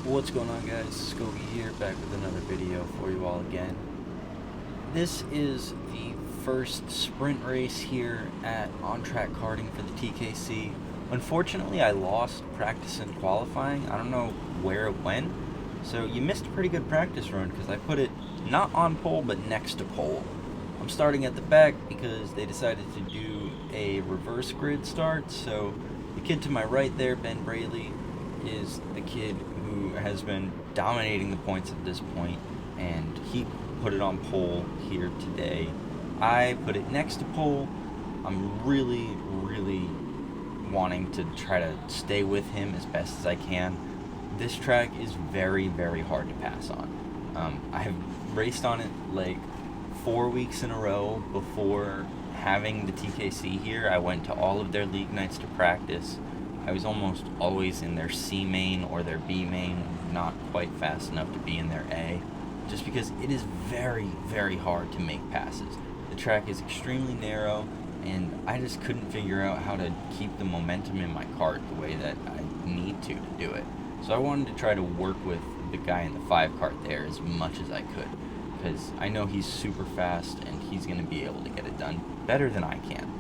What's going on, guys? Scobie here, back with another video for you all again. This is the first sprint race here at On Track Karting for the TKC. Unfortunately, I lost practice and qualifying. I don't know where it went. So you missed a pretty good practice run because I put it not on pole but next to pole. I'm starting at the back because they decided to do a reverse grid start. So the kid to my right there, Ben Braley, is the kid who has been dominating the points at this point, and he put it on pole here today. I put it next to pole. I'm really wanting to try to stay with him as best as I can. This track is very hard to pass on. I have raced on it like 4 weeks in a row before having the TKC here. I went to all of their league nights to practice. I was almost always in their C main or their B main, not quite fast enough to be in their A, just because it is very hard to make passes. The track is extremely narrow, and I just couldn't figure out how to keep the momentum in my kart the way that I need to do it. So I wanted to try to work with the guy in the 5 kart there as much as I could, because I know he's super fast and he's going to be able to get it done better than I can.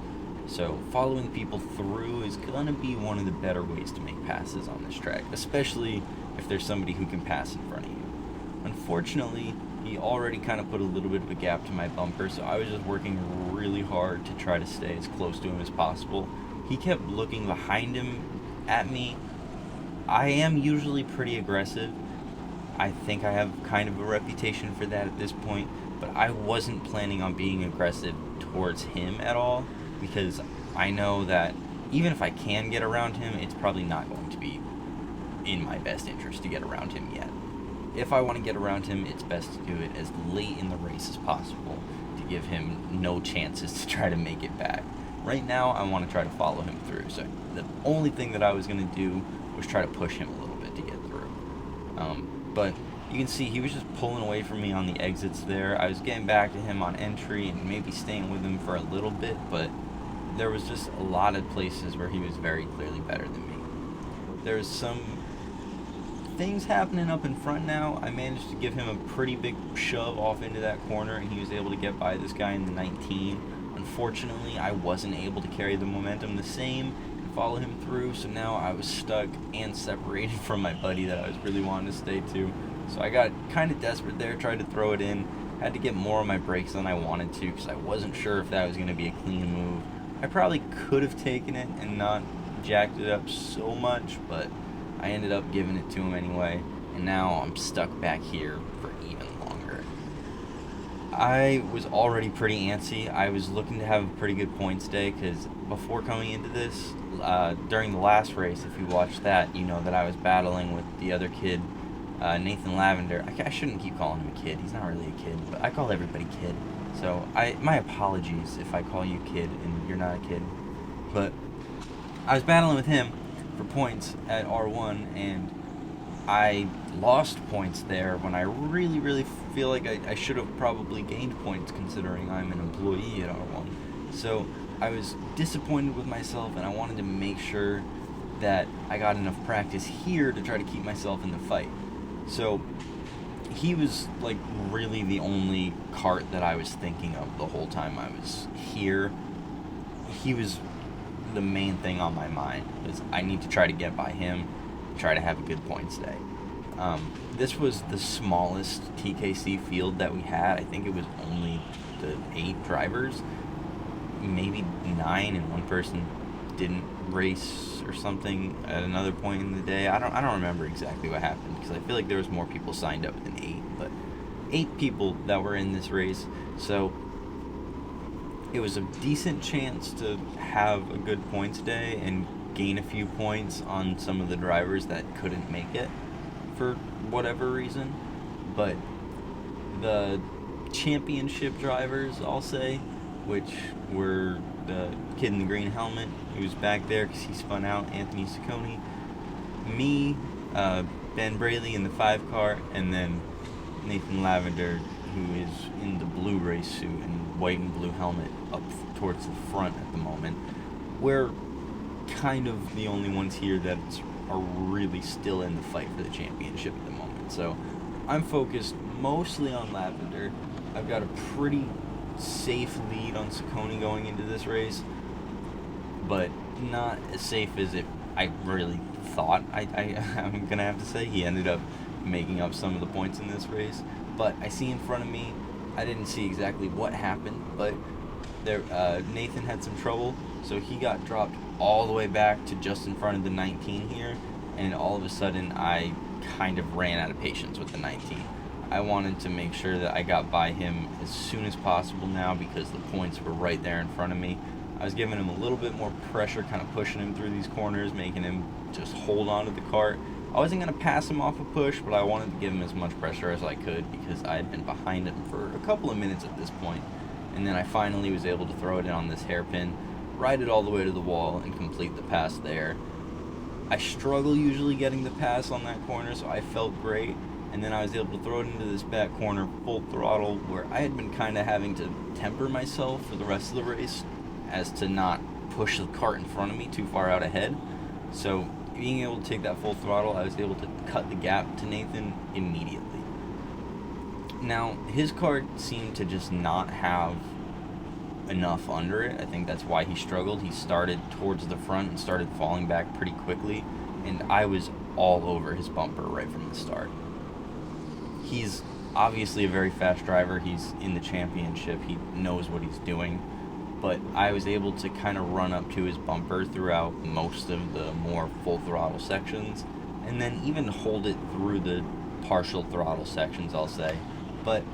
So following people through is going to be one of the better ways to make passes on this track, especially if there's somebody who can pass in front of you. Unfortunately, he already kind of put a little bit of a gap to my bumper, so I was just working really hard to try to stay as close to him as possible. He kept looking behind him at me. I am usually pretty aggressive. I think I have kind of a reputation for that at this point, but I wasn't planning on being aggressive towards him at all, because I know that even if I can get around him, it's probably not going to be in my best interest to get around him yet. If I want to get around him, it's best to do it as late in the race as possible to give him no chances to try to make it back. Right now, I want to try to follow him through, so the only thing that I was going to do was try to push him a little bit to get through. But you can see he was just pulling away from me on the exits there. I was getting back to him on entry and maybe staying with him for a little bit, but there was just a lot of places where he was very clearly better than me. There's some things happening up in front now. I managed to give him a pretty big shove off into that corner, and he was able to get by this guy in the 19. Unfortunately, I wasn't able to carry the momentum the same and follow him through, so now I was stuck and separated from my buddy that I was really wanting to stay to. So I got kind of desperate there, tried to throw it in, had to get more on my brakes than I wanted to because I wasn't sure if that was going to be a clean move. I probably could have taken it and not jacked it up so much, but I ended up giving it to him anyway, and now I'm stuck back here for even longer. I was already pretty antsy. I was looking to have a pretty good points day because before coming into this, during the last race, if you watched that, you know that I was battling with the other kid, Nathan Lavender. I shouldn't keep calling him a kid. He's not really a kid, but I call everybody kid. So my apologies if I call you kid and you're not a kid. But I was battling with him for points at R1, and I lost points there when I really feel like I should have probably gained points considering I'm an employee at R1. So I was disappointed with myself, and I wanted to make sure that I got enough practice here to try to keep myself in the fight. So he was like really the only kart that I was thinking of the whole time I was here. He was the main thing on my mind, because I need to try to get by him, try to have a good points day. This was the smallest TKC field that we had. I think it was only the 8 drivers, maybe 9, and one person didn't race or something at another point in the day. I don't remember exactly what happened, because I feel like there was more people signed up than 8, but 8 people that were in this race, so it was a decent chance to have a good points day and gain a few points on some of the drivers that couldn't make it for whatever reason. But the championship drivers, I'll say, which were the kid in the green helmet who's back there because he spun out, Anthony Ciccone, me, Ben Braley in the 5 kart, and then Nathan Lavender, who is in the blue race suit and white and blue helmet up towards the front at the moment. We're kind of the only ones here that's are really still in the fight for the championship at the moment. So I'm focused mostly on Lavender. I've got a pretty safe lead on Ciccone going into this race, but not as safe as I really thought. I'm going to have to say he ended up making up some of the points in this race. But I see in front of me, I didn't see exactly what happened, but there Nathan had some trouble, so he got dropped all the way back to just in front of the 19 here, and all of a sudden I kind of ran out of patience with the 19. I wanted to make sure that I got by him as soon as possible now because the points were right there in front of me. I was giving him a little bit more pressure, kind of pushing him through these corners, making him just hold on to the cart. I wasn't going to pass him off a push, but I wanted to give him as much pressure as I could because I had been behind him for a couple of minutes at this point. And then I finally was able to throw it in on this hairpin, ride it all the way to the wall, and complete the pass there. I struggle usually getting the pass on that corner, so I felt great. And then I was able to throw it into this back corner full throttle where I had been kind of having to temper myself for the rest of the race as to not push the cart in front of me too far out ahead. So being able to take that full throttle, I was able to cut the gap to Nathan immediately. Now, his cart seemed to just not have enough under it. I think that's why he struggled. He started towards the front and started falling back pretty quickly, and I was all over his bumper right from the start. He's obviously a very fast driver. He's in the championship. He knows what he's doing. But I was able to kind of run up to his bumper throughout most of the more full throttle sections, and then even hold it through the partial throttle sections, I'll say. But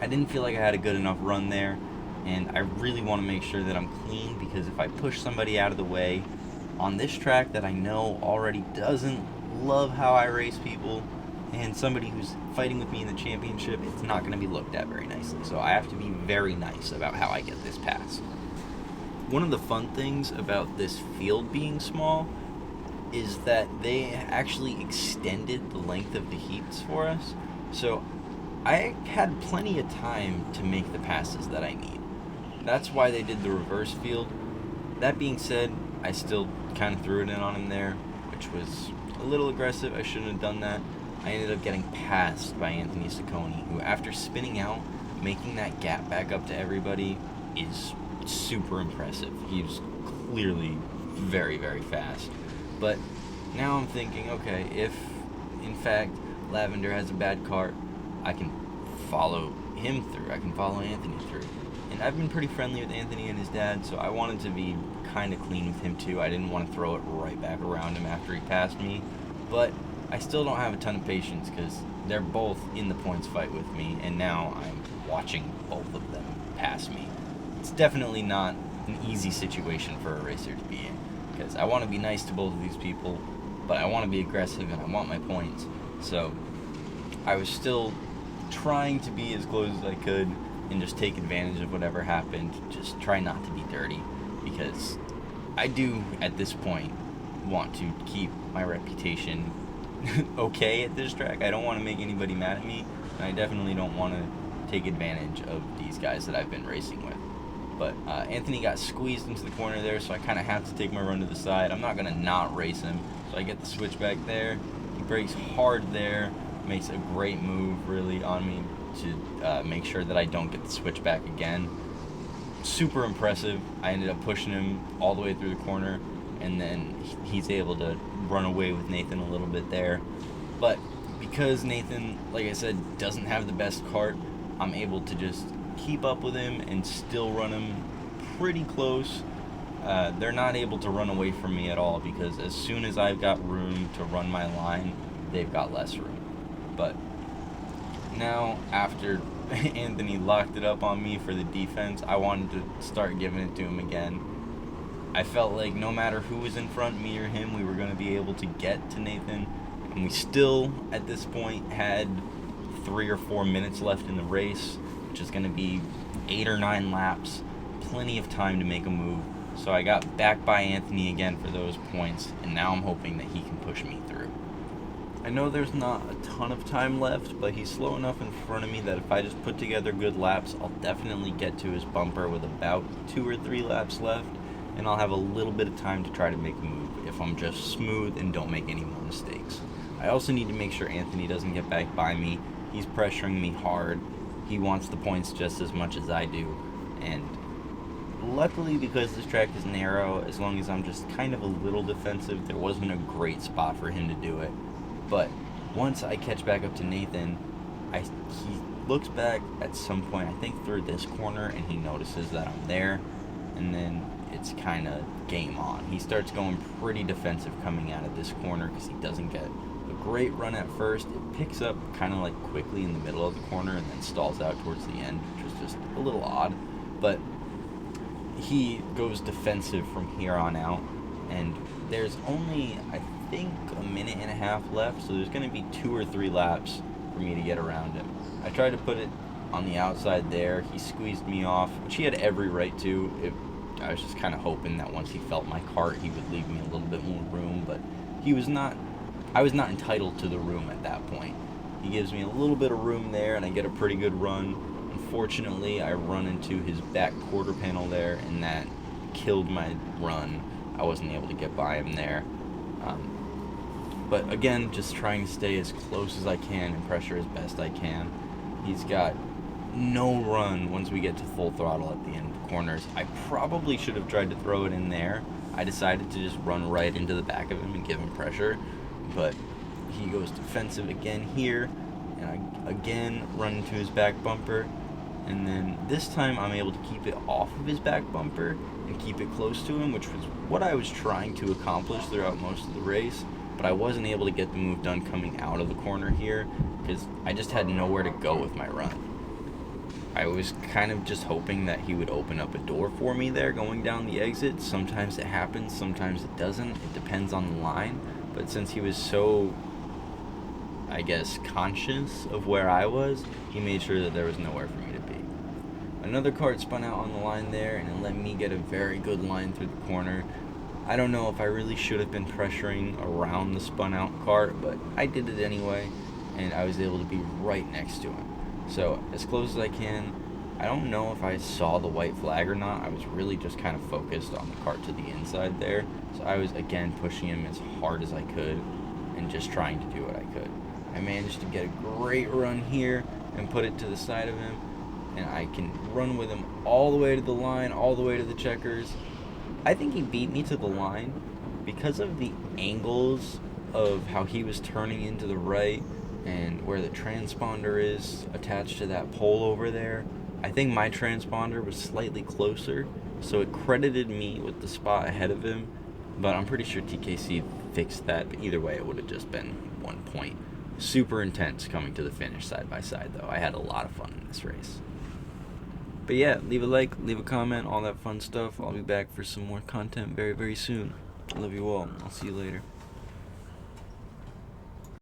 I didn't feel like I had a good enough run there, and I really want to make sure that I'm clean, because if I push somebody out of the way on this track that I know already doesn't love how I race people, and somebody who's fighting with me in the championship, it's not going to be looked at very nicely. So I have to be very nice about how I get this pass. One of the fun things about this field being small is that they actually extended the length of the heats for us. So I had plenty of time to make the passes that I need. That's why they did the reverse field. That being said, I still kind of threw it in on him there, which was a little aggressive. I shouldn't have done that. I ended up getting passed by Anthony Ciccone, who, after spinning out, making that gap back up to everybody is super impressive. He's clearly very, very fast. But now I'm thinking, okay, if in fact Lavender has a bad cart, I can follow him through. I can follow Anthony through. And I've been pretty friendly with Anthony and his dad, so I wanted to be kind of clean with him too. I didn't want to throw it right back around him after he passed me. But I still don't have a ton of patience because they're both in the points fight with me, and now I'm watching both of them pass me. It's definitely not an easy situation for a racer to be in, because I want to be nice to both of these people, but I want to be aggressive and I want my points. So I was still trying to be as close as I could and just take advantage of whatever happened. Just try not to be dirty, because I do at this point want to keep my reputation okay at this track. I don't want to make anybody mad at me, and I definitely don't want to take advantage of these guys that I've been racing with. But Anthony got squeezed into the corner there, so I kind of have to take my run to the side. I'm not going to not race him, so I get the switchback there. He brakes hard there, makes a great move really on me to make sure that I don't get the switchback again. Super impressive. I ended up pushing him all the way through the corner, and then he's able to run away with Nathan a little bit there. But because Nathan, like I said, doesn't have the best cart, I'm able to just keep up with him and still run him pretty close. They're not able to run away from me at all, because as soon as I've got room to run my line, they've got less room. But now, after Anthony locked it up on me for the defense, I wanted to start giving it to him again. I felt like no matter who was in front, me or him, we were going to be able to get to Nathan. And we still, at this point, had 3 or 4 minutes left in the race, which is going to be 8 or 9 laps. Plenty of time to make a move. So I got back by Anthony again for those points, and now I'm hoping that he can push me through. I know there's not a ton of time left, but he's slow enough in front of me that if I just put together good laps, I'll definitely get to his bumper with about 2 or 3 laps left. and I'll have a little bit of time to try to make a move if I'm just smooth and don't make any more mistakes. I also need to make sure Anthony doesn't get back by me. He's pressuring me hard. He wants the points just as much as I do, and luckily, because this track is narrow, as long as I'm just kind of a little defensive, there wasn't a great spot for him to do it. But once I catch back up to Nathan, he looks back at some point, I think through this corner, and he notices that I'm there, and then it's kind of game on. He starts going pretty defensive coming out of this corner because he doesn't get a great run at first. It picks up kind of like quickly in the middle of the corner and then stalls out towards the end, which is just a little odd. But he goes defensive from here on out, and there's only, I think, a minute and a half left, so there's going to be 2 or 3 laps for me to get around him. I tried to put it on the outside there. He squeezed me off, which he had every right to. I was just kind of hoping that once he felt my cart, he would leave me a little bit more room, but I was not entitled to the room at that point. He gives me a little bit of room there, and I get a pretty good run. Unfortunately, I run into his back quarter panel there, and that killed my run. I wasn't able to get by him there. But again, just trying to stay as close as I can and pressure as best I can. He's got no run once we get to full throttle at the end of the corners. I probably should have tried to throw it in there. I decided to just run right into the back of him and give him pressure, but he goes defensive again here, and I again run into his back bumper, and then this time I'm able to keep it off of his back bumper and keep it close to him, which was what I was trying to accomplish throughout most of the race, but I wasn't able to get the move done coming out of the corner here because I just had nowhere to go with my run. I was kind of just hoping that he would open up a door for me there going down the exit. Sometimes it happens, sometimes it doesn't. It depends on the line. But since he was so, I guess, conscious of where I was, he made sure that there was nowhere for me to be. Another kart spun out on the line there, and it let me get a very good line through the corner. I don't know if I really should have been pressuring around the spun out kart, but I did it anyway, and I was able to be right next to him. So, as close as I can. I don't know if I saw the white flag or not. I was really just kind of focused on the kart to the inside there. So I was, again, pushing him as hard as I could and just trying to do what I could. I managed to get a great run here and put it to the side of him. And I can run with him all the way to the line, all the way to the checkers. I think he beat me to the line because of the angles of how he was turning into the right and where the transponder is attached to that pole over there. I think my transponder was slightly closer, so it credited me with the spot ahead of him, but I'm pretty sure TKC fixed that. But either way, it would have just been 1 point. Super intense coming to the finish side by side, though. I had a lot of fun in this race. But yeah, leave a like, leave a comment, all that fun stuff. I'll be back for some more content very, very soon. I love you all. I'll see you later.